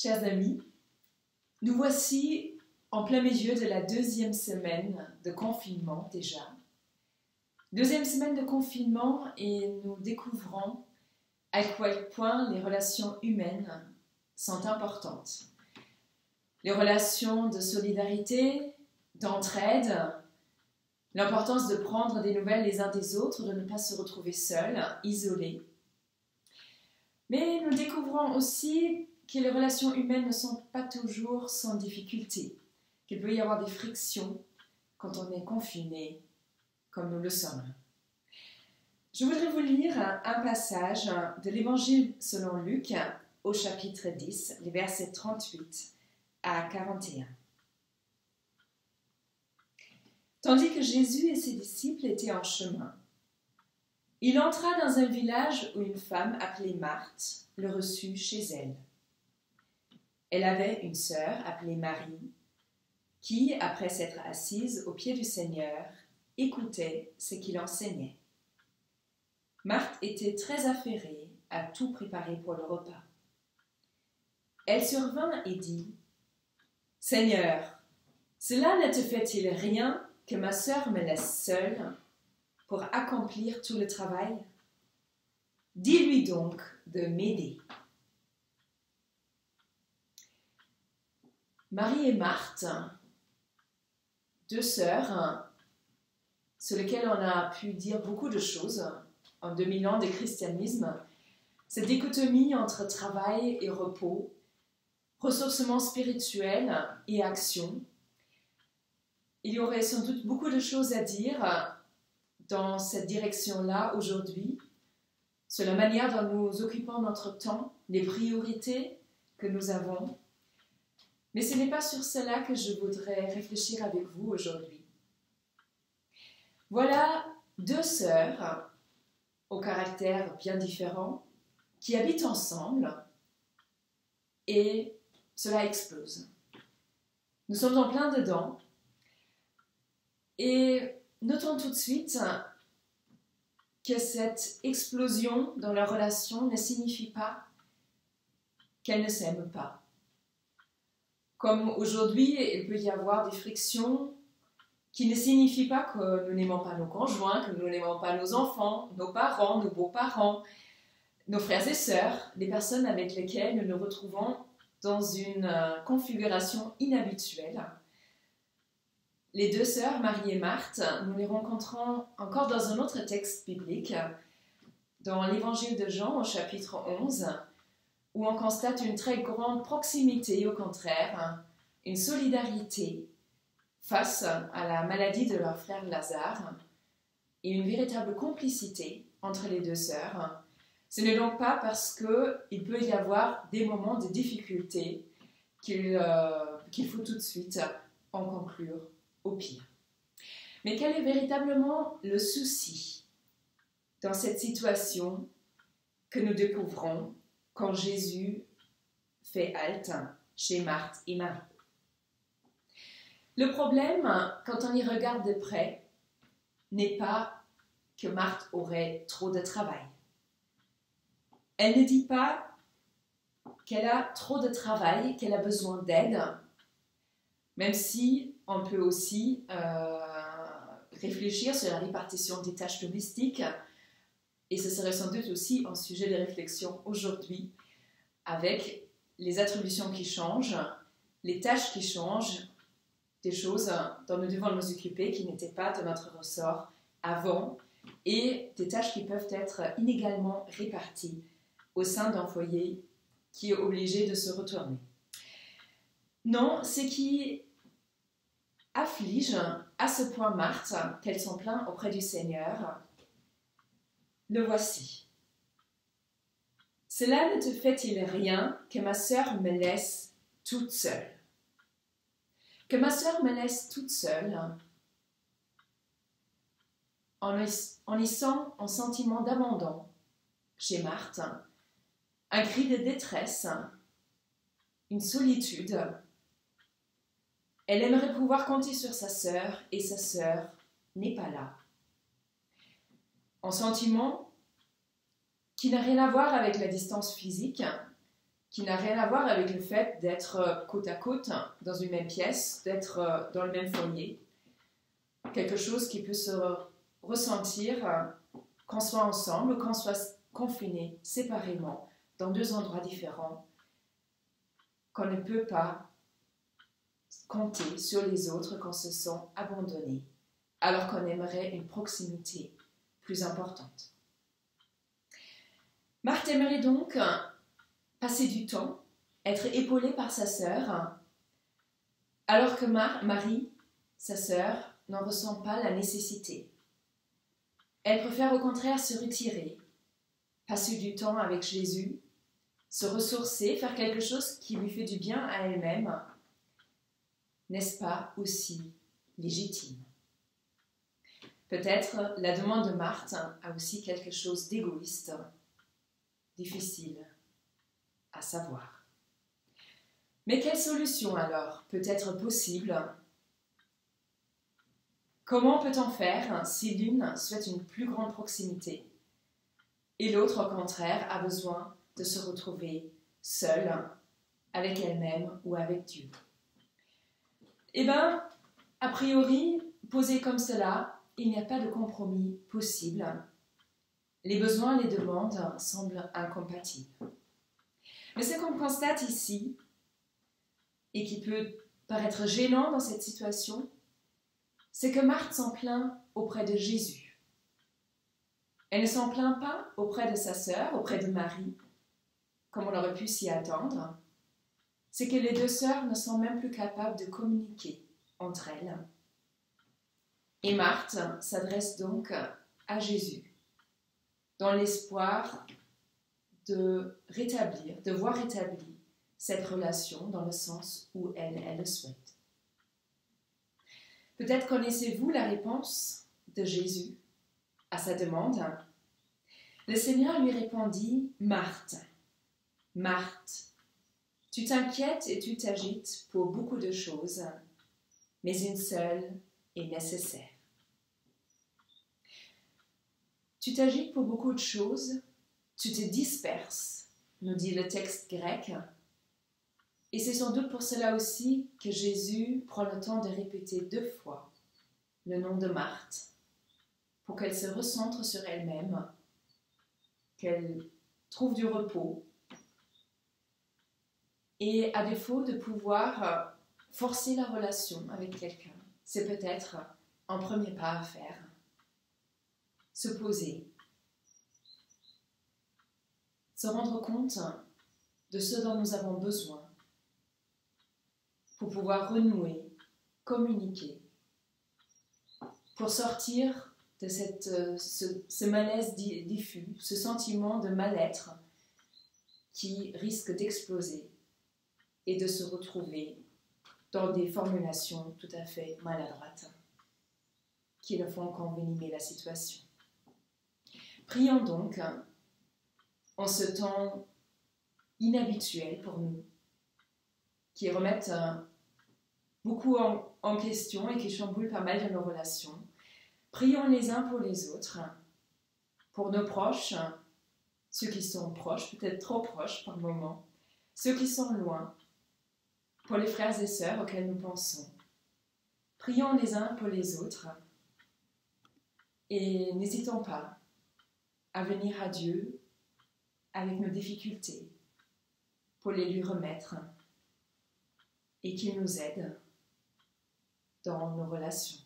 Chers amis, nous voici en plein milieu de la deuxième semaine de confinement déjà. Deuxième semaine de confinement et nous découvrons à quel point les relations humaines sont importantes. Les relations de solidarité, d'entraide, l'importance de prendre des nouvelles les uns des autres, de ne pas se retrouver seuls, isolés. Mais nous découvrons aussi que les relations humaines ne sont pas toujours sans difficulté, qu'il peut y avoir des frictions quand on est confiné, comme nous le sommes. Je voudrais vous lire un passage de l'Évangile selon Luc, au chapitre 10, les versets 38 à 41. Tandis que Jésus et ses disciples étaient en chemin, il entra dans un village où une femme appelée Marthe le reçut chez elle. Elle avait une sœur appelée Marie, qui, après s'être assise aux pieds du Seigneur, écoutait ce qu'il enseignait. Marthe était très affairée à tout préparer pour le repas. Elle survint et dit : « Seigneur, cela ne te fait-il rien que ma sœur me laisse seule pour accomplir tout le travail ? Dis-lui donc de m'aider. » Marie et Marthe, deux sœurs, sur lesquelles on a pu dire beaucoup de choses en 2000 ans de christianisme, cette dichotomie entre travail et repos, ressourcement spirituel et action. Il y aurait sans doute beaucoup de choses à dire dans cette direction-là aujourd'hui, sur la manière dont nous occupons notre temps, les priorités que nous avons. Mais ce n'est pas sur cela que je voudrais réfléchir avec vous aujourd'hui. Voilà deux sœurs, au caractère bien différent, qui habitent ensemble et cela explose. Nous sommes en plein dedans et notons tout de suite que cette explosion dans leur relation ne signifie pas qu'elles ne s'aiment pas. Comme aujourd'hui, il peut y avoir des frictions qui ne signifient pas que nous n'aimons pas nos conjoints, que nous n'aimons pas nos enfants, nos parents, nos beaux-parents, nos frères et sœurs, les personnes avec lesquelles nous nous retrouvons dans une configuration inhabituelle. Les deux sœurs, Marie et Marthe, nous les rencontrons encore dans un autre texte biblique, dans l'Évangile de Jean au chapitre 11, où on constate une très grande proximité, au contraire, une solidarité face à la maladie de leur frère Lazare et une véritable complicité entre les deux sœurs. Ce n'est donc pas parce qu'il peut y avoir des moments de difficulté qu'il faut tout de suite en conclure au pire. Mais quel est véritablement le souci dans cette situation que nous découvrons quand Jésus fait halte chez Marthe et Marie? Le problème, quand on y regarde de près, n'est pas que Marthe aurait trop de travail. Elle ne dit pas qu'elle a trop de travail, qu'elle a besoin d'aide, même si on peut aussi réfléchir sur la répartition des tâches domestiques. Et ce serait sans doute aussi un sujet de réflexion aujourd'hui, avec les attributions qui changent, les tâches qui changent, des choses dont nous devons nous occuper qui n'étaient pas de notre ressort avant, et des tâches qui peuvent être inégalement réparties au sein d'un foyer qui est obligé de se retourner. Non, ce qui afflige à ce point Marthe, qu'elle s'en plaint auprès du Seigneur, le voici. « Cela ne te fait-il rien que ma sœur me laisse toute seule ?» Que ma sœur me laisse toute seule, on y sent un sentiment d'abandon chez Marthe, un cri de détresse, une solitude. Elle aimerait pouvoir compter sur sa sœur et sa sœur n'est pas là. Un sentiment qui n'a rien à voir avec la distance physique, qui n'a rien à voir avec le fait d'être côte à côte dans une même pièce, d'être dans le même foyer. Quelque chose qui peut se ressentir qu'on soit ensemble, qu'on soit confinés séparément dans deux endroits différents, qu'on ne peut pas compter sur les autres, qu'on se sent abandonné, alors qu'on aimerait une proximité plus importante. Marthe aimerait donc passer du temps, être épaulée par sa sœur, alors que Marie, sa sœur, n'en ressent pas la nécessité. Elle préfère au contraire se retirer, passer du temps avec Jésus, se ressourcer, faire quelque chose qui lui fait du bien à elle-même. N'est-ce pas aussi légitime? Peut-être la demande de Marthe a aussi quelque chose d'égoïste, difficile à savoir. Mais quelle solution alors peut être possible? Comment peut-on faire si l'une souhaite une plus grande proximité et l'autre, au contraire, a besoin de se retrouver seule avec elle-même ou avec Dieu? Eh bien, a priori, posé comme cela, il n'y a pas de compromis possible. Les besoins et les demandes semblent incompatibles. Mais ce qu'on constate ici, et qui peut paraître gênant dans cette situation, c'est que Marthe s'en plaint auprès de Jésus. Elle ne s'en plaint pas auprès de sa sœur, auprès de Marie, comme on aurait pu s'y attendre. C'est que les deux sœurs ne sont même plus capables de communiquer entre elles. Et Marthe s'adresse donc à Jésus, dans l'espoir de voir rétablir cette relation dans le sens où elle le souhaite. Peut-être connaissez-vous la réponse de Jésus à sa demande. Le Seigneur lui répondit: « Marthe, Marthe, tu t'inquiètes et tu t'agites pour beaucoup de choses, mais une seule est nécessaire. » Tu t'agites pour beaucoup de choses, tu te disperses, nous dit le texte grec. Et c'est sans doute pour cela aussi que Jésus prend le temps de répéter 2 fois le nom de Marthe, pour qu'elle se recentre sur elle-même, qu'elle trouve du repos, et à défaut de pouvoir forcer la relation avec quelqu'un, c'est peut-être un premier pas à faire. Se poser, se rendre compte de ce dont nous avons besoin pour pouvoir renouer, communiquer, pour sortir de ce malaise diffus, ce sentiment de mal-être qui risque d'exploser et de se retrouver dans des formulations tout à fait maladroites qui ne font qu'envenimer la situation. Prions donc en ce temps inhabituel pour nous, qui remettent beaucoup en question et qui chamboulent pas mal de nos relations. Prions les uns pour les autres, pour nos proches, ceux qui sont proches, peut-être trop proches par moments, ceux qui sont loin, pour les frères et sœurs auxquels nous pensons. Prions les uns pour les autres et n'hésitons pas à venir à Dieu avec nos difficultés pour les lui remettre et qu'il nous aide dans nos relations.